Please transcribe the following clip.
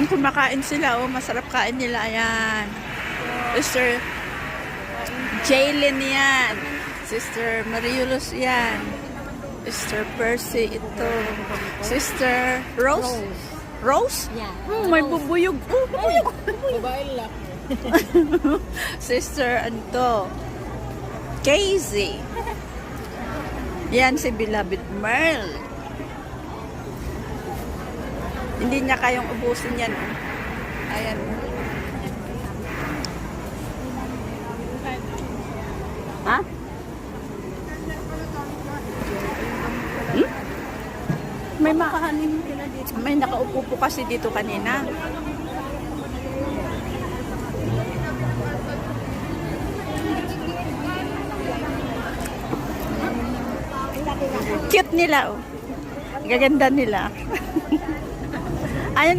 Kumakain sila, oh. Masarap kain nila. Ayan. Sister Jaylin yan. Sister Mariulos yan. Sister Percy ito. Sister Rose? Rose? Yeah. May bubuyog. Oh, bubuyog. Babae lang. Sister Anto. Casey. Yan si Beloved Merle. Hindi niya kayong ubusin yan. Ayan. Ha? May makahanin sila dito. May nakaupo po kasi dito kanina. Cute nila, oh. Gaganda nila. Ayun